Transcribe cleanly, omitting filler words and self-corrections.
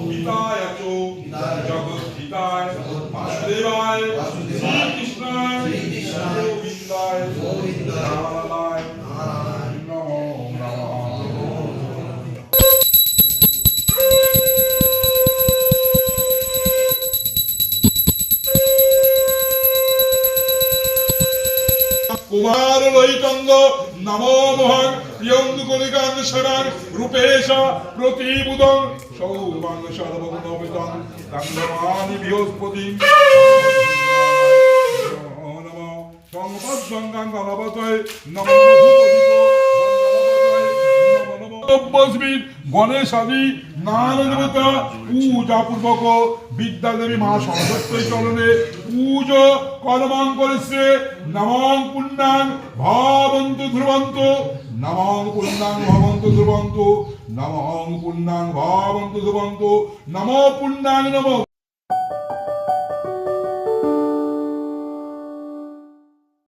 হিতায় চ জগদ্ধিতায় বাসুদেবায় শ্রীকৃষ্ণায় গোবিন্দায় নারায়ণায় নমো নমঃ। কুমার রহিতঙ্গ নমো মহং প্রিয়ঙ্গু কলিকান শরণ রূপেশ প্রতিবুদং সৌবাং সর্বগুণবিদং তন্নমানি বৃহস্পতি নমো সংপদ সংগাং গণপতয়ে নমো নমঃ গণেশ আদি নানা দেবতা পূজা পূর্বক বিদ্যাদেবী মা সরস্বতী চরণে পূজো কর্মং করেছে। নমঃ পুণ্যাং ভবন্তু ধ্রুবন্তু নমঃ পুণ্যাং ভবন্তু ধ্রুবন্তু নমঃ পুণ্যাং ভবন্তু ধ্রুবন্তু নমঃ পুণ্যাং নমঃ।